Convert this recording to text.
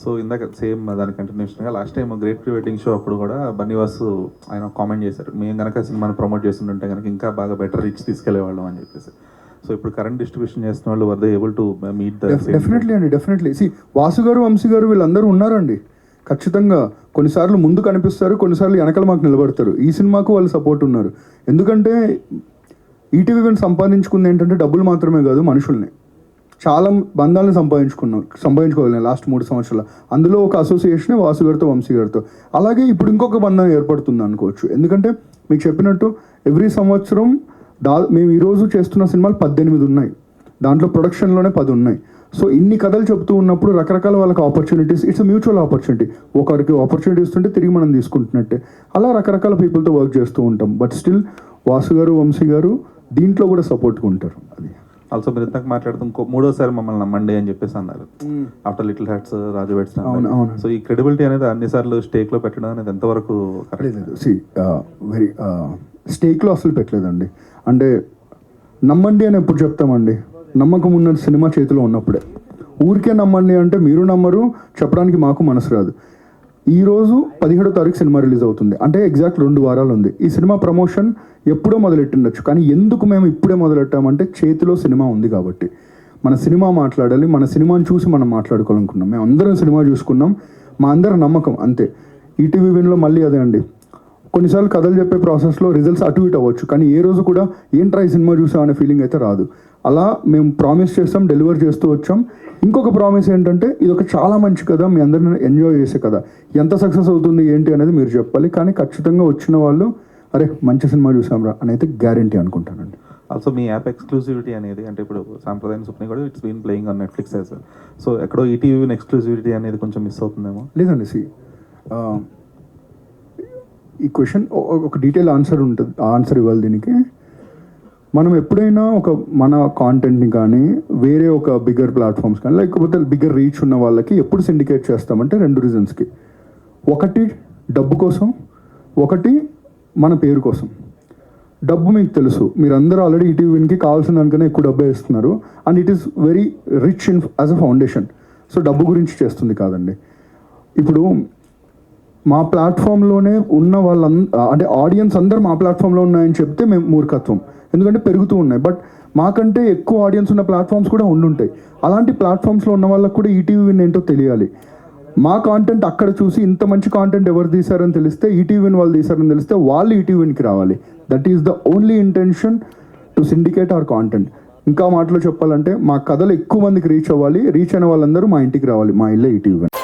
So ఇందాక same దాని కంటిన్యూషన్గా last time great pre wedding show అప్పుడు కూడా బన్నీవాసు ఆయన కామెంట్ చేశారు, మేము కనుక సినిమాని ప్రమోట్ చేస్తుంటే కనుక ఇంకా బాగా బెటర్ రీచ్ తీసుకెళ్లేవాళ్ళం అని చెప్పేసి. సో ఇప్పుడు కరెంట్ డిస్ట్రిబ్యూషన్ చేస్తున్న వాళ్ళు were they able to meet the definitely అండి, డెఫినెట్లీ. వాసు గారు, వంశీ గారు వీళ్ళందరూ ఉన్నారండి. ఖచ్చితంగా కొన్నిసార్లు ముందు కనిపిస్తారు, కొన్నిసార్లు వెనకాల మాకు నిలబడతారు. ఈ సినిమాకు వాళ్ళు సపోర్ట్ ఉన్నారు. ఎందుకంటే ఈటీవీ ఈవెంట్ సంపాదించుకుంది ఏంటంటే డబ్బులు మాత్రమే కాదు, మనుషుల్ని, చాలా బంధాలను సంపాదించుకోవాలి లాస్ట్ 3 సంవత్సరాలు. అందులో ఒక అసోసియేషనే వాసు గారితో, వంశీ గారితో. అలాగే ఇప్పుడు ఇంకొక బంధం ఏర్పడుతుంది అనుకోవచ్చు. ఎందుకంటే మీకు చెప్పినట్టు ఎవ్రీ సంవత్సరం మేము ఈరోజు చేస్తున్న సినిమాలు 18 ఉన్నాయి, దాంట్లో ప్రొడక్షన్లోనే 10 ఉన్నాయి. సో ఇన్ని కథలు చెప్తూ ఉన్నప్పుడు రకరకాల వాళ్ళకి ఆపర్చునిటీస్, ఇట్స్ మ్యూచువల్ ఆపర్చునిటీ. ఒకరికి ఆపర్చునిటీ ఇస్తుంటే తిరిగి మనం తీసుకుంటున్నట్టే. అలా రకరకాల పీపుల్తో వర్క్ చేస్తూ ఉంటాం. బట్ స్టిల్ వాసు గారు, వంశీ గారు దీంట్లో కూడా సపోర్ట్గా ఉంటారు. అది ఆల్సో మీరు ఇంతకు మాట్లాడుతూ మూడోసారి మమ్మల్ని నమ్మండి అని చెప్పేసి అన్నారు ఆఫ్టర్ లిటిల్ హార్ట్స్, రాజు వెడ్స్. సో ఈ క్రెడిబిలిటీ అనేది అన్నిసార్లు స్టేక్లో పెట్టడం అనేది ఎంతవరకు వెరీ స్టేక్లో అసలు పెట్టలేదండి. అంటే నమ్మండి అని ఎప్పుడు చెప్తామండి? నమ్మకం ఉన్న సినిమా చేతిలో ఉన్నప్పుడే. ఊరికే నమ్మండి అంటే మీరు నమ్మరు, చెప్పడానికి మాకు మనసు రాదు. ఈరోజు 17వ తారీఖు సినిమా రిలీజ్ అవుతుంది, అంటే ఎగ్జాక్ట్ 2 వారాలు ఉంది. ఈ సినిమా ప్రమోషన్ ఎప్పుడో మొదలెట్టిండొచ్చు, కానీ ఎందుకు మేము ఇప్పుడే మొదలెట్టామంటే చేతిలో సినిమా ఉంది కాబట్టి. మన సినిమా మాట్లాడాలి, మన సినిమాని చూసి మనం మాట్లాడుకోవాలనుకున్నాం. మేము అందరం సినిమా చూసుకున్నాం, మా అందరి నమ్మకం అంతే. ఈటీవీ విన్లో మళ్ళీ అదే అండి, కొన్నిసార్లు కథలు చెప్పే ప్రాసెస్లో రిజల్ట్స్ అటు ఇటు అవ్వచ్చు, కానీ ఏ రోజు కూడా ఏంట్రా ఈ సినిమా చూసాం అనే ఫీలింగ్ అయితే రాదు. అలా మేము ప్రామిస్ చేస్తాం, డెలివర్ చేస్తూ వచ్చాం. ఇంకొక ప్రామిస్ ఏంటంటే ఇది ఒక చాలా మంచి కథ, మీ అందరిని ఎంజాయ్ చేసే కథ. ఎంత సక్సెస్ అవుతుంది ఏంటి అనేది మీరు చెప్పాలి, కానీ ఖచ్చితంగా వచ్చిన వాళ్ళు అరే మంచి సినిమా చూసాంరా అని అయితే గ్యారంటీ అనుకుంటానండి. ఆల్సో మీ యాప్ ఎక్స్క్లూసివిటీ అనేది, అంటే ఇప్పుడు సాంప్రదాయం సుప్ని కూడా it's been playing on Netflix as well. So ఎక్కడో ఈటీవీ ఎక్స్క్లూసివిటీ అనేది కొంచెం మిస్ అవుతుందేమో. లేదండి, ఈ క్వశ్చన్ ఒక డీటెయిల్ ఆన్సర్ ఇవ్వాలి దీనికి. మనం ఎప్పుడైనా మన కాంటెంట్ని కానీ వేరే ఒక బిగ్గర్ ప్లాట్ఫామ్స్ కానీ లేకపోతే బిగ్గర్ రీచ్ ఉన్న వాళ్ళకి ఎప్పుడు సిండికేట్ చేస్తామంటే 2 రీజన్స్కి. ఒకటి డబ్బు కోసం, ఒకటి మన పేరు కోసం. డబ్బు మీకు తెలుసు, మీరందరూ ఆల్రెడీ ఈటీవీకి కావాల్సిన దానికన్నా ఎక్కువ డబ్బే ఇస్తున్నారు, and it is very rich in as a foundation. So డబ్బు గురించి చేస్తుంది కాదండి. ఇప్పుడు మా ప్లాట్ఫామ్లోనే ఉన్న అంటే ఆడియన్స్ అందరూ మా ప్లాట్ఫామ్లో ఉన్నాయని చెప్తే మేము మూర్ఖత్వం, ఎందుకంటే పెరుగుతూ ఉన్నాయి. బట్ మాకంటే ఎక్కువ ఆడియన్స్ ఉన్న ప్లాట్ఫామ్స్ కూడా ఉండుంటాయి. అలాంటి ప్లాట్ఫామ్స్లో ఉన్న వాళ్ళకి కూడా ఈటీవీ విన్ ఏంటో తెలియాలి. మా కాంటెంట్ అక్కడ చూసి ఇంత మంచి కాంటెంట్ ఎవరు తీశారని తెలిస్తే, ఈటీవీ విన్ వాళ్ళు తీశారని తెలిస్తే వాళ్ళు ఈటీవీ విన్కి రావాలి. That is the only intention to syndicate our content. ఇంకా మాటలో చెప్పాలంటే మా కథలు ఎక్కువ మందికి రీచ్ అవ్వాలి, రీచ్ అయిన వాళ్ళందరూ మా ఇంటికి రావాలి, మా ఇల్లే ఈటీవీ విన్.